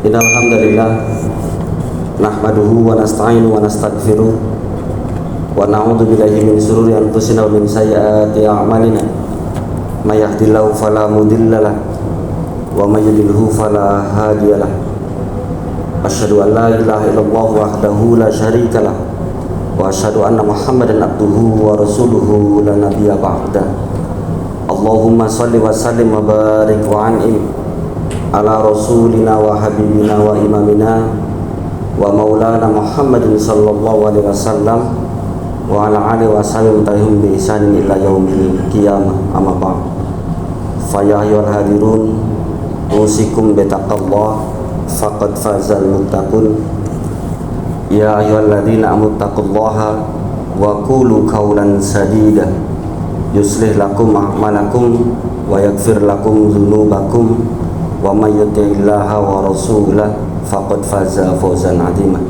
Innal hamdalillah nahmaduhu wa nasta'inu wa nastaghfiruh wa na'udzu billahi min shururi anfusina wa min sayyiati a'malina. May yahdihillahu fala mudhillalah wa may yudhlilhu fala hadiyalah. Asyhadu an la ilaha illallah wahdahu la syarikalah wa asyhadu anna Muhammadan abduhu wa rasuluhu la nabiyya ba'da. Allahumma shalli wa sallim wa barik wa an'im ala rasulina wa habibina wa imamina wa maulana Muhammadin sallallahu alaihi wasallam wa ala alihi wa sahbihi tahim bi ihsanin ila yaumil qiyamah. Amma ba'd. Fa ya ayyuhal hadirun usikum bi taqwallah faqad fazal muttaqun. Ya ayyuhalladzina amanu taqullaha wa qulu qawlan sadida yuslih lakum a'malakum wa yaghfir lakum dzunubakum wa may yuti'illaha wa rasulahu faqad faza fawzan 'azima.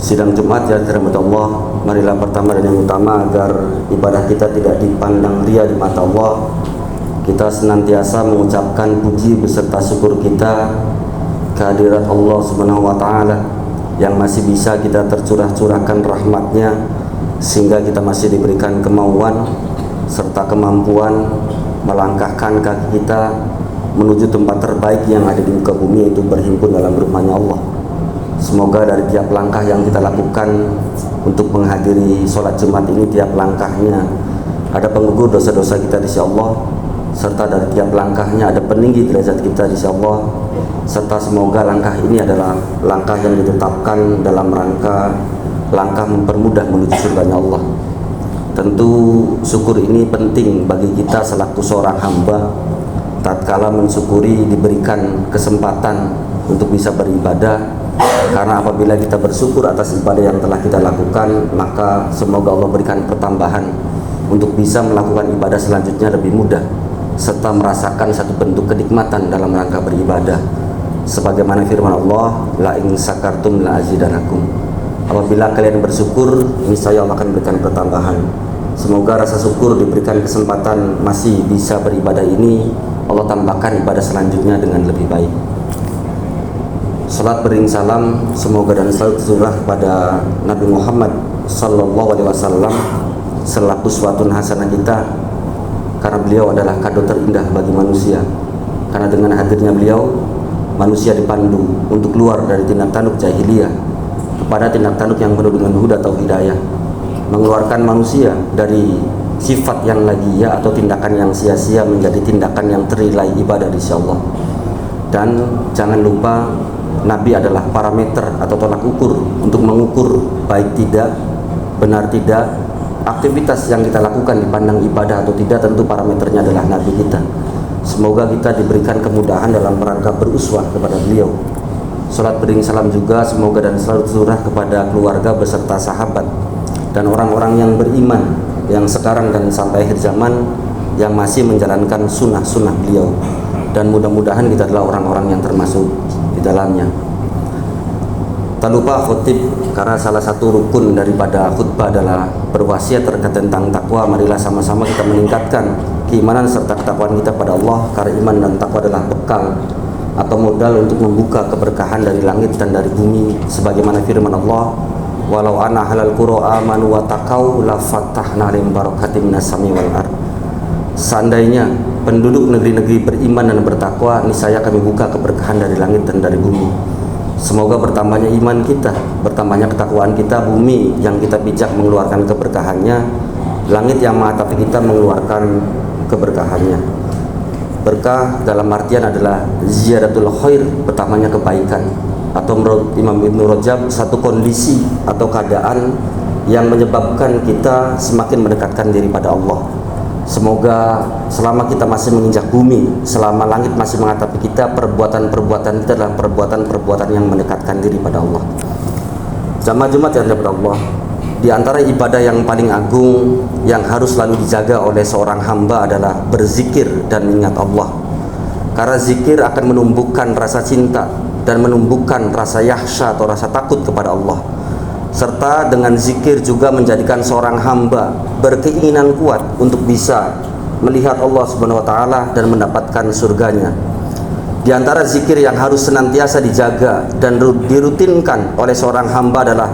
Sidang Jumat yang dirahmati Allah, marilah pertama dan yang utama agar ibadah kita tidak dipandang ria di mata Allah, kita senantiasa mengucapkan puji beserta syukur kita kehadirat Allah Subhanahu wa taala yang masih bisa kita tercurah-curahkan rahmatnya sehingga kita masih diberikan kemauan serta kemampuan melangkahkan kaki kita menuju tempat terbaik yang ada di muka bumi, yaitu berhimpun dalam rumahnya Allah. Semoga dari tiap langkah yang kita lakukan untuk menghadiri sholat Jumat ini, tiap langkahnya ada penggugur dosa-dosa kita di sisi Allah, serta dari tiap langkahnya ada peninggi derajat kita di sisi Allah, serta semoga langkah ini adalah langkah yang ditetapkan dalam rangka langkah mempermudah menuju surganya Allah. Tentu syukur ini penting bagi kita selaku seorang hamba tatkala mensyukuri diberikan kesempatan untuk bisa beribadah, karena apabila kita bersyukur atas ibadah yang telah kita lakukan, maka semoga Allah berikan pertambahan untuk bisa melakukan ibadah selanjutnya lebih mudah serta merasakan satu bentuk kenikmatan dalam rangka beribadah, sebagaimana firman Allah, la in sakartum la azidanakum. Apabila kalian bersyukur, niscaya Allah akan berikan pertambahan. Semoga rasa syukur diberikan kesempatan masih bisa beribadah ini, Allah tambahkan ibadah selanjutnya dengan lebih baik. Salat bering salam semoga dan selalu tercurah kepada Nabi Muhammad sallallahu alaihi wasallam selaku uswatun hasanah kita, karena beliau adalah kado terindah bagi manusia. Karena dengan hadirnya beliau, manusia dipandu untuk keluar dari tindak tanduk jahiliyah kepada tindak tanduk yang penuh dengan huda atau hidayah, mengeluarkan manusia dari sifat yang lagiyah atau tindakan yang sia-sia menjadi tindakan yang ternilai ibadah di sisi Allah. Dan jangan lupa, Nabi adalah parameter atau tolak ukur untuk mengukur baik tidak, benar tidak, aktivitas yang kita lakukan dipandang ibadah atau tidak. Tentu parameternya adalah Nabi kita. Semoga kita diberikan kemudahan dalam rangka beruswah kepada beliau. Salat bering salam juga semoga dan selalu tercurah kepada keluarga beserta sahabat dan orang-orang yang beriman yang sekarang dan sampai akhir zaman yang masih menjalankan sunnah-sunnah beliau, dan mudah-mudahan kita adalah orang-orang yang termasuk di dalamnya. Tak lupa khutib, karena salah satu rukun daripada khutbah adalah berwasiat terkait tentang takwa. Marilah sama-sama kita meningkatkan keimanan serta ketakwaan kita pada Allah, karena iman dan takwa adalah bekal atau modal untuk membuka keberkahan dari langit dan dari bumi, sebagaimana firman Allah, walau anna halal qura amanu wa taqau la fatahna lim barakatim minas sami wal ard. Seandainya penduduk negeri-negeri beriman dan bertakwa, niscaya kami buka keberkahan dari langit dan dari bumi. Semoga bertambahnya iman kita, bertambahnya ketakwaan kita, bumi yang kita bijak mengeluarkan keberkahannya, langit yang menghadapi kita mengeluarkan keberkahannya. Berkah dalam artian adalah ziyadatul khair, pertamanya kebaikan, atau menurut Imam Ibnu Rajab satu kondisi atau keadaan yang menyebabkan kita semakin mendekatkan diri pada Allah. Semoga selama kita masih menginjak bumi, selama langit masih menghadapi kita, perbuatan-perbuatan kita adalah perbuatan-perbuatan yang mendekatkan diri pada Allah. Jamaah Jumat yang dirahmati Allah, di antara ibadah yang paling agung yang harus selalu dijaga oleh seorang hamba adalah berzikir dan mengingat Allah. Karena zikir akan menumbuhkan rasa cinta dan menumbuhkan rasa yahsya atau rasa takut kepada Allah. Serta dengan zikir juga menjadikan seorang hamba berkeinginan kuat untuk bisa melihat Allah Subhanahu wa taala dan mendapatkan surganya. Di antara zikir yang harus senantiasa dijaga dan dirutinkan oleh seorang hamba adalah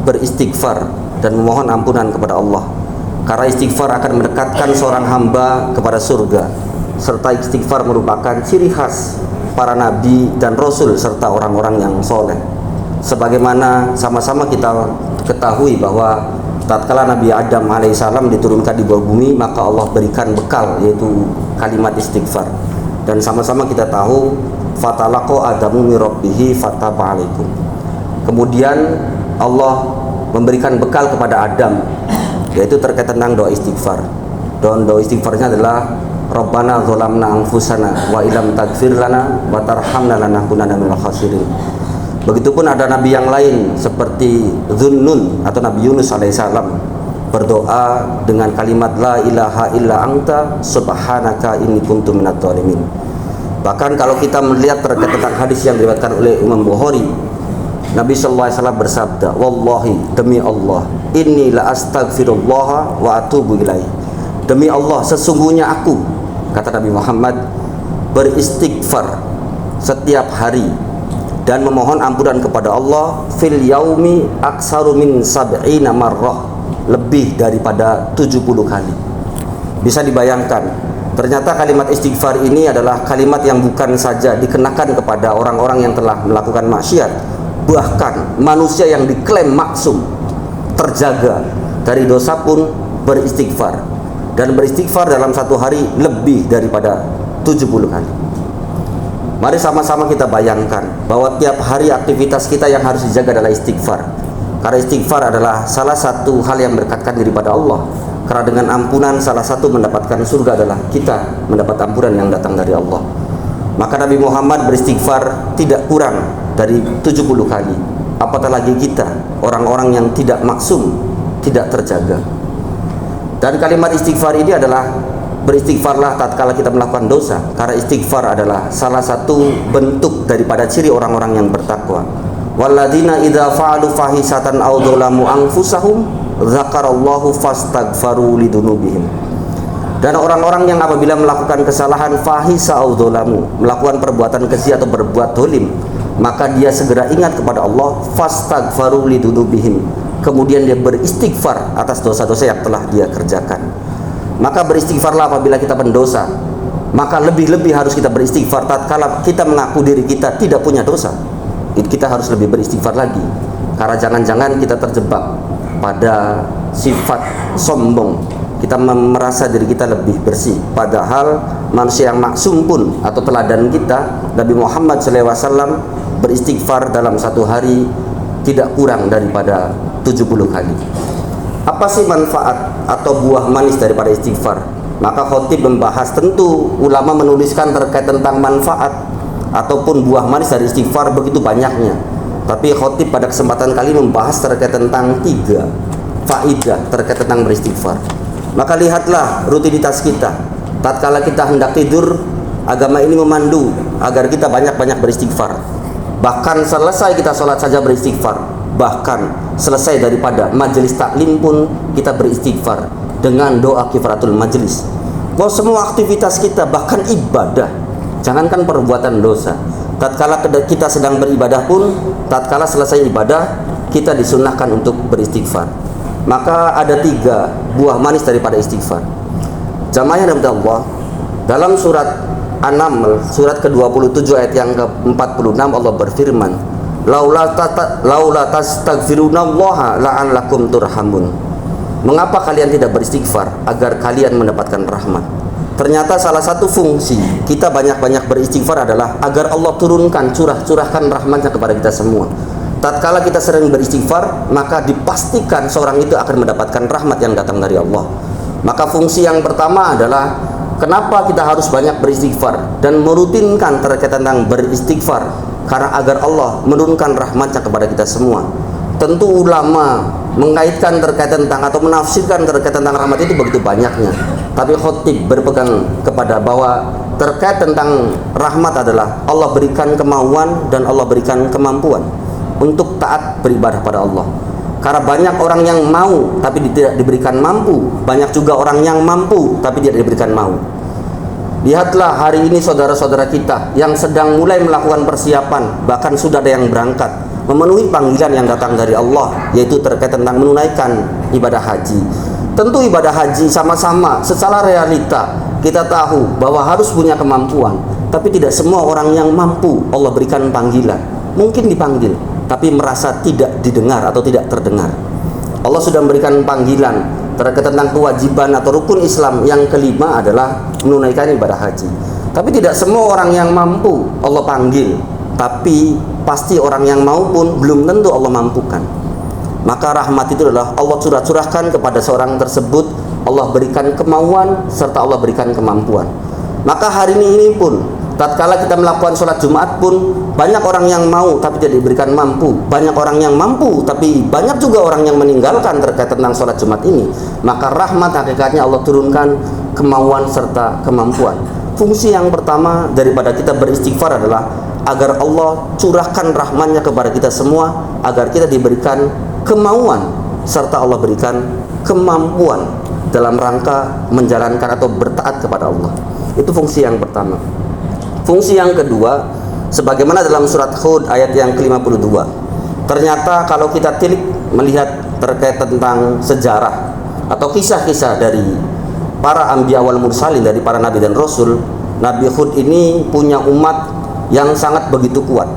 beristighfar dan memohon ampunan kepada Allah. Karena istighfar akan mendekatkan seorang hamba kepada surga, serta istighfar merupakan ciri khas para nabi dan rasul serta orang-orang yang soleh. Sebagaimana sama-sama kita ketahui bahwa tatkala Nabi Adam alaihissalam diturunkan di bawah bumi, maka Allah berikan bekal, yaitu kalimat istighfar. Dan sama-sama kita tahu fatalaqo adamu min rabbih fataba alaikum. Kemudian Allah memberikan bekal kepada Adam, yaitu terkait tentang doa istighfar. Dan doa istighfarnya adalah Rabbana dzalamna anfusana wa illam taghfir lana wa tarhamna lanakunanna minal khasirin. Begitupun ada nabi yang lain seperti Dzunnun atau Nabi Yunus alaihissalam berdoa dengan kalimat la ilaha illa anta subhanaka inni kuntu minadz dzalimin. Bahkan kalau kita melihat terkait tentang hadis yang diriwayatkan oleh Imam Bukhari, Nabi sallallahu alaihi wasallam bersabda, wallahi, demi Allah, inni la astaghfirullah wa atubu ilaih. Demi Allah, sesungguhnya aku, kata Nabi Muhammad, beristighfar setiap hari dan memohon ampunan kepada Allah fil yaumi aksaru min sab'ina marrah, lebih daripada 70 kali. Bisa dibayangkan, ternyata kalimat istighfar ini adalah kalimat yang bukan saja dikenakan kepada orang-orang yang telah melakukan maksiat, bahkan manusia yang diklaim maksum, terjaga dari dosa pun beristighfar, dan beristighfar dalam satu hari lebih daripada 70 kali. Mari sama-sama kita bayangkan bahwa tiap hari aktivitas kita yang harus dijaga adalah istighfar. Karena istighfar adalah salah satu hal yang mendekatkan diri pada Allah. Karena dengan ampunan salah satu mendapatkan surga adalah kita mendapat ampunan yang datang dari Allah. Maka Nabi Muhammad beristighfar tidak kurang dari 70 kali. Apatah lagi kita, orang-orang yang tidak maksum, tidak terjaga. Dan kalimat istighfar ini adalah beristighfarlah tatkala kita melakukan dosa, karena istighfar adalah salah satu bentuk daripada ciri orang-orang yang bertakwa. Walladzina idza fa'alu fahisatan aw dzalamu anfusahum dzakarallahu fastaghfaru lidzunubihim. Dan orang-orang yang apabila melakukan kesalahan fahisa aw dzalamu, melakukan perbuatan keji atau berbuat dolim, maka dia segera ingat kepada Allah, fastaghfaru lidzunubihim, kemudian dia beristighfar atas dosa-dosa yang telah dia kerjakan. Maka beristighfarlah apabila kita pendosa, maka lebih-lebih harus kita beristighfar tatkala kita mengaku diri kita tidak punya dosa. Kita harus lebih beristighfar lagi, karena jangan-jangan kita terjebak pada sifat sombong, kita merasa diri kita lebih bersih, padahal manusia yang maksum pun atau teladan kita, Nabi Muhammad SAW, beristighfar dalam satu hari tidak kurang daripada 70 kali. Apa sih manfaat atau buah manis daripada istighfar? Maka khotib membahas, tentu ulama menuliskan terkait tentang manfaat ataupun buah manis dari istighfar begitu banyaknya. Tapi khotib pada kesempatan kali membahas terkait tentang 3 faidah terkait tentang beristighfar. Maka lihatlah rutinitas kita. Tatkala kita hendak tidur, agama ini memandu agar kita banyak-banyak beristighfar. Bahkan selesai kita sholat saja beristighfar. Bahkan selesai daripada majelis taklim pun kita beristighfar dengan doa kifaratul majelis. Bahwa semua aktivitas kita, bahkan ibadah, jangankan perbuatan dosa, tatkala kita sedang beribadah pun, tatkala selesai ibadah, kita disunahkan untuk beristighfar. Maka ada 3 buah manis daripada istighfar. Jamaah yang dirahmati Allah, dalam surat An-Naml, surat ke-27 ayat yang ke-46, Allah berfirman, laula tastaghfirunallaha la'allakum turhamun. Mengapa kalian tidak beristighfar agar kalian mendapatkan rahmat? Ternyata salah satu fungsi kita banyak-banyak beristighfar adalah agar Allah turunkan, curahkan rahmatnya kepada kita semua. Tatkala kita sering beristighfar, maka dipastikan seorang itu akan mendapatkan rahmat yang datang dari Allah. Maka fungsi yang pertama adalah kenapa kita harus banyak beristighfar dan merutinkan terkait tentang beristighfar, karena agar Allah menurunkan rahmatnya kepada kita semua. Tentu ulama mengaitkan terkait tentang atau menafsirkan terkait tentang rahmat itu begitu banyaknya, tapi khotib berpegang kepada bahwa terkait tentang rahmat adalah Allah berikan kemauan dan Allah berikan kemampuan untuk taat beribadah pada Allah. Karena banyak orang yang mau tapi tidak diberikan mampu, banyak juga orang yang mampu tapi tidak diberikan mau. Lihatlah hari ini saudara-saudara kita yang sedang mulai melakukan persiapan, bahkan sudah ada yang berangkat memenuhi panggilan yang datang dari Allah, yaitu terkait tentang menunaikan ibadah haji. Tentu ibadah haji sama-sama secara realita kita tahu bahwa harus punya kemampuan, tapi tidak semua orang yang mampu Allah berikan panggilan. Mungkin dipanggil tapi merasa tidak didengar atau tidak terdengar. Allah sudah memberikan panggilan terkait tentang kewajiban atau rukun Islam yang kelima adalah menunaikan ibadah haji. Tapi tidak semua orang yang mampu Allah panggil, tapi pasti orang yang mau pun belum tentu Allah mampukan. Maka rahmat itu adalah Allah curahkan kepada seorang tersebut, Allah berikan kemauan serta Allah berikan kemampuan. Maka hari ini pun tatkala kita melakukan sholat Jumat pun banyak orang yang mau tapi tidak diberikan mampu, banyak orang yang mampu tapi banyak juga orang yang meninggalkan terkait tentang sholat Jumat ini. Maka rahmat hakikatnya Allah turunkan kemauan serta kemampuan. Fungsi yang pertama daripada kita beristighfar adalah agar Allah curahkan rahmatnya kepada kita semua, agar kita diberikan kemauan serta Allah berikan kemampuan dalam rangka menjalankan atau bertaat kepada Allah. Itu fungsi yang pertama. Fungsi yang kedua, sebagaimana dalam surat Hud ayat yang ke-52, ternyata kalau kita tilik melihat terkait tentang sejarah atau kisah-kisah dari para anbiya wal mursalin, dari para nabi dan rasul, Nabi Hud ini punya umat yang sangat begitu kuat.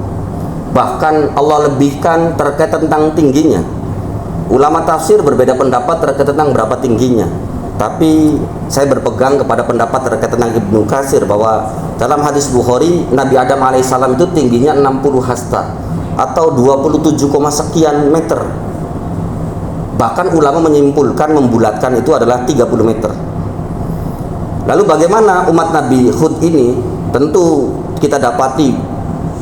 Bahkan Allah lebihkan terkait tentang tingginya. Ulama tafsir berbeda pendapat terkait tentang berapa tingginya, tapi saya berpegang kepada pendapat terkait tentang Ibnu Katsir bahwa dalam hadis Bukhari Nabi Adam alaihissalam itu tingginya 60 hasta atau 27, sekian meter. Bahkan ulama menyimpulkan, membulatkan itu adalah 30 meter. Lalu bagaimana umat Nabi Hud ini? Tentu kita dapati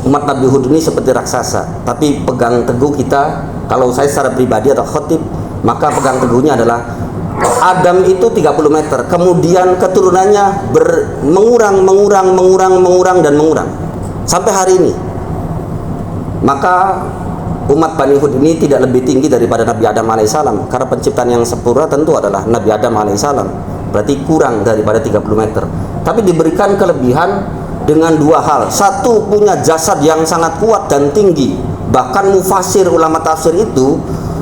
umat Nabi Hud ini seperti raksasa, tapi pegang teguh kita, kalau saya secara pribadi atau khotib, maka pegang teguhnya adalah Adam itu 30 meter, kemudian keturunannya mengurang dan mengurang sampai hari ini. Maka umat Bani Hud ini tidak lebih tinggi daripada Nabi Adam alaihissalam, karena penciptaan yang sempurna tentu adalah Nabi Adam alaihissalam, berarti kurang daripada 30 meter. Tapi diberikan kelebihan dengan dua hal. Satu, punya jasad yang sangat kuat dan tinggi. Bahkan mufasir ulama tafsir itu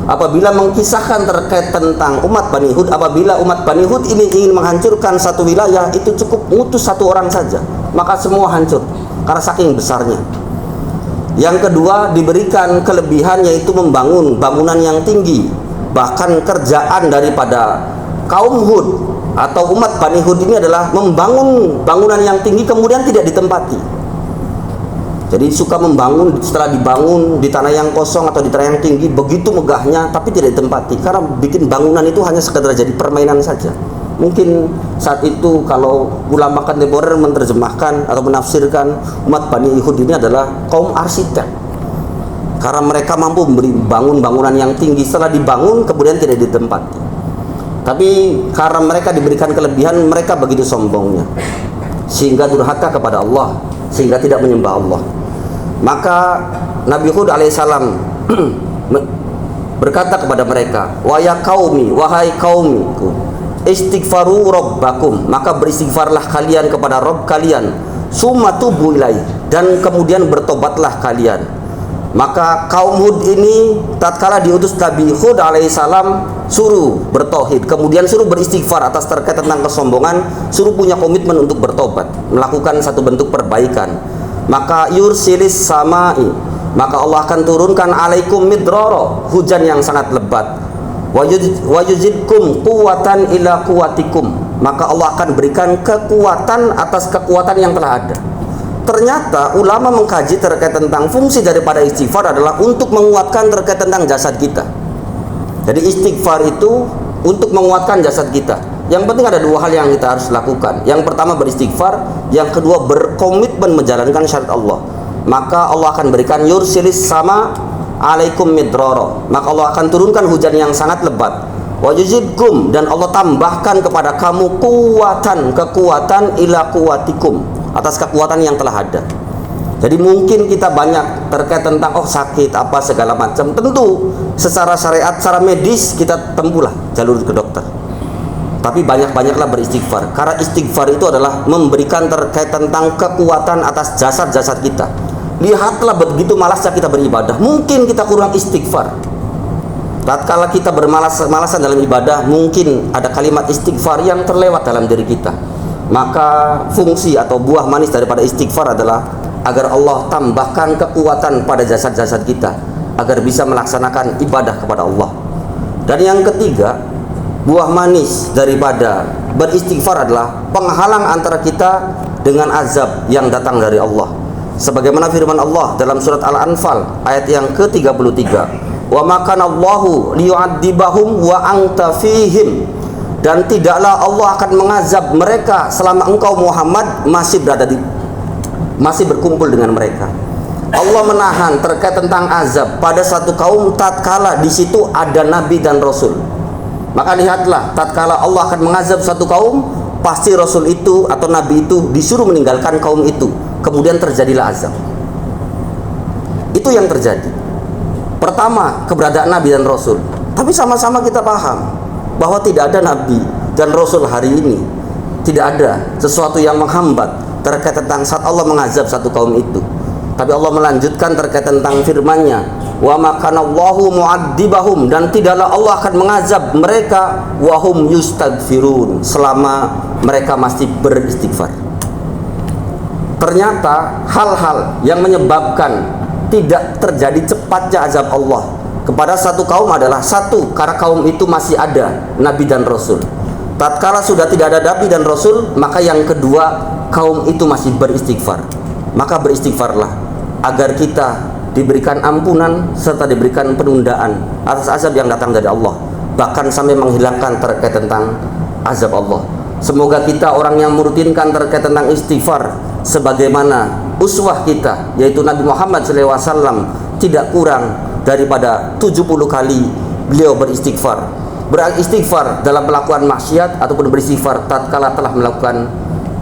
apabila mengkisahkan terkait tentang umat Bani Hud, apabila umat Bani Hud ini ingin menghancurkan satu wilayah, itu cukup ngutus satu orang saja, maka semua hancur karena saking besarnya. Yang kedua, diberikan kelebihan yaitu membangun bangunan yang tinggi. Bahkan kerjaan daripada kaum Hud atau umat Bani Hud ini adalah membangun bangunan yang tinggi kemudian tidak ditempati. Jadi suka membangun, setelah dibangun di tanah yang kosong atau di tanah yang tinggi, begitu megahnya tapi tidak ditempati, karena bikin bangunan itu hanya sekedar jadi permainan saja. Mungkin saat itu kalau ulama kontemporer menerjemahkan atau menafsirkan umat Bani Hud ini adalah kaum arsitek, karena mereka mampu bangun bangunan yang tinggi, setelah dibangun kemudian tidak ditempati. Tapi karena mereka diberikan kelebihan, mereka begitu sombongnya sehingga durhaka kepada Allah, sehingga tidak menyembah Allah. Maka Nabi Hud alaihissalam berkata kepada mereka, wa ya qaumi, wahai kaumku, istighfaru rabbakum, maka beristighfarlah kalian kepada Rabb kalian, summa tubu ilaih, dan kemudian bertobatlah kalian. Maka kaum Hud ini tatkala diutus Nabi Hud alaihissalam suruh bertauhid, kemudian suruh beristighfar atas terkait tentang kesombongan, suruh punya komitmen untuk bertobat, melakukan satu bentuk perbaikan. Maka yursilis samai, maka Allah akan turunkan alaikum midrara, hujan yang sangat lebat. Wa yuzidkum quwwatan ila quwwatikum, maka Allah akan berikan kekuatan atas kekuatan yang telah ada. Ternyata ulama mengkaji terkait tentang fungsi daripada istighfar adalah untuk menguatkan terkait tentang jasad kita. Jadi istighfar itu untuk menguatkan jasad kita. Yang penting ada dua hal yang kita harus lakukan. Yang pertama beristighfar, yang kedua berkomitmen menjalankan syariat Allah. Maka Allah akan berikan yursilis sama alaikum midrara, maka Allah akan turunkan hujan yang sangat lebat. Wa yuzidkum, dan Allah tambahkan kepada kamu kekuatan ila quwatikum, atas kekuatan yang telah ada. Jadi mungkin kita banyak terkait tentang sakit apa segala macam. Tentu secara syariat, secara medis kita tempuhlah jalur ke dokter. Tapi banyak-banyaklah beristighfar, karena istighfar itu adalah memberikan terkait tentang kekuatan atas jasad-jasad kita. Lihatlah begitu malasnya kita beribadah, mungkin kita kurang istighfar. Tatkala kita bermalas-malasan dalam ibadah, mungkin ada kalimat istighfar yang terlewat dalam diri kita. Maka fungsi atau buah manis daripada istighfar adalah agar Allah tambahkan kekuatan pada jasad-jasad kita, agar bisa melaksanakan ibadah kepada Allah. Dan yang ketiga, buah manis daripada beristighfar adalah penghalang antara kita dengan azab yang datang dari Allah. Sebagaimana firman Allah dalam surat Al-Anfal ayat yang ke-33, "Wa ma kana Allahu liyu'adzibahum wa anta fihim." Dan tidaklah Allah akan mengazab mereka selama engkau Muhammad masih berkumpul dengan mereka. Allah menahan terkait tentang azab pada satu kaum tatkala di situ ada nabi dan rasul. Maka lihatlah, tatkala Allah akan mengazab satu kaum, pasti rasul itu atau nabi itu disuruh meninggalkan kaum itu, kemudian terjadilah azab. Itu yang terjadi. Pertama, keberadaan nabi dan rasul. Tapi sama-sama kita paham bahwa tidak ada nabi dan rasul hari ini. Tidak ada sesuatu yang menghambat terkait tentang saat Allah mengazab satu kaum itu. Tapi Allah melanjutkan terkait tentang firman-Nya, "Wa ma kana Allahu mu'adzibahum," dan tidaklah Allah akan mengazab mereka wa hum yustaghfirun, selama mereka masih beristighfar. Ternyata hal-hal yang menyebabkan tidak terjadi cepatnya azab Allah kepada satu kaum adalah satu, karena kaum itu masih ada nabi dan rasul. Tatkala sudah tidak ada nabi dan rasul, maka yang kedua, kaum itu masih beristighfar. Maka beristighfarlah agar kita diberikan ampunan serta diberikan penundaan atas azab yang datang dari Allah, bahkan sampai menghilangkan terkait tentang azab Allah. Semoga kita orang yang merutinkan terkait tentang istighfar sebagaimana uswah kita, yaitu Nabi Muhammad SAW, tidak kurang daripada 70 kali beliau beristighfar. Beristighfar dalam melakukan maksiat ataupun beristighfar tatkala telah melakukan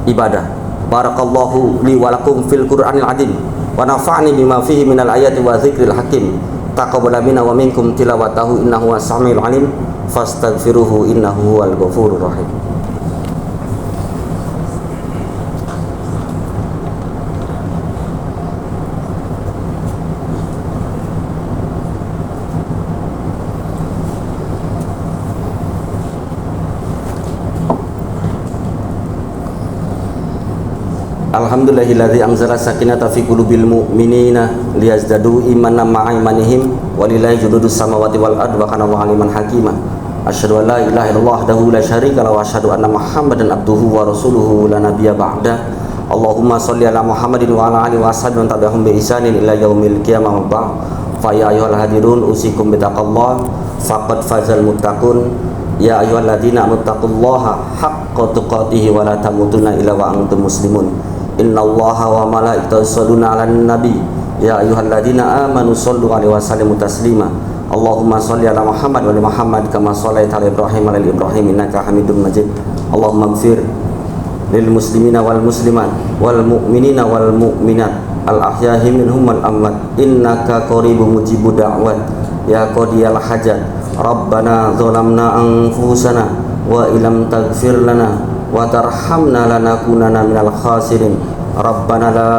ibadah. Barakallahu li wa lakum fil Qur'anil azim wa nafa'ani bima fihi minal ayati wa dzikril hakim. Taqabbal minna wa minkum tilawatahu innahu was-sami'ul alim. Fastaghfiruhu innahu huwal ghafurur rahim. Alhamdulillahilladzi anzala sakinata fi qulubil mu'minina liyazdadu imanan ma'a imanihim walillahi junudus samawati wal ardi wa kana Allahu aliman hakima. Asyhadu an la ilaha illallah wahdahu la syarika lahu wa asyhadu anna Muhammadan abduhu wa rasuluhu la nabiyya ba'da. Allahumma shalli ala Muhammadin wa ala alihi wa sahbihi wa tabi'ahum bi ihsanin ila yaumil qiyamah wa ba'd. Fa ya ayyuhal hadirun usikum bi taqwallah faqad fazal muttaqun. Ya ayyuhalladzina amuttaqullaha haqqa tuqatih wa la tamutunna illa wa antum muslimun. Innallaha wa malaikatahu yusholluna 'alan nabi ya ayyuhalladzina amanu shollu 'alaihi wa sallimu taslima. Allahumma sholli ala Muhammad wa ali Muhammad kama shallaita ala Ibrahim wa ala Ibrahim innaka Hamidum Majid. Allahumma ighfir lil muslimina wal muslimat wal mu'minina wal mu'minat al ahya'i minhum wal amwat innaka qaribun mujibud da'wat ya qadiyal hajat. Rabbana zalamna anfusana wa illam taghfir lana wa tarhamna lanakunanna minal khasirin. Rabbana la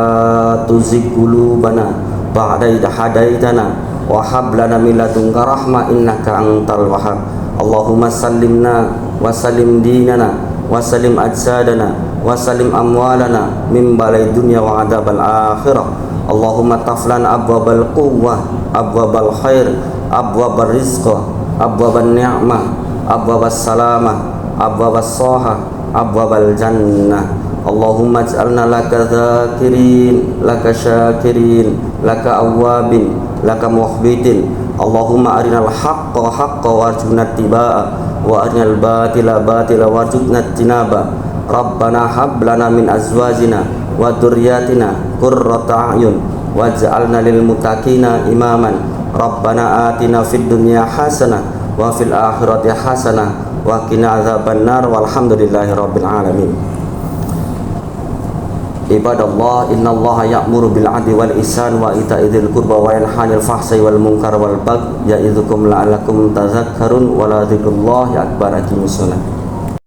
tuzigh qulubana ba'da idh hadaitana wa hab lana min ladunka rahmah innaka antal wahhab. Allahumma sallimna wa sallim dinana wa sallim ajsadana wa sallim amwalana min balai dunya wa adabal akhirah. Allahumma taflan abwabal quwwah abwabal khair abwabal rizqa abwabal ni'mah abwabas salamah abwabas soha abwabal jannah. Allahumma ij'alna laka dzakirin laka syakirin laka awwabin laka mukhbitin. Allahumma arinal haqqa haqqa warzuqna ittiba'a wa arinal batila batila warzuqna ijtinaba. Rabbana hab lana min azwajina wa dzurriyyatina qurrata a'yun waj'alna lil muttaqina imaman. Rabbana atina fid dunya hasanah wa fil akhirati hasanah wa qina adzabannar walhamdulillahi rabbil alamin. Ibadallah, innallaha ya'muru bil 'adli wal ihsan wa ita'i dzil qurba wa yanha 'anil fahsya'i wal munkar wal baghi ya'idzukum la'allakum tadhakkarun wa la dzikrullahi akbar. Aqimus shalah.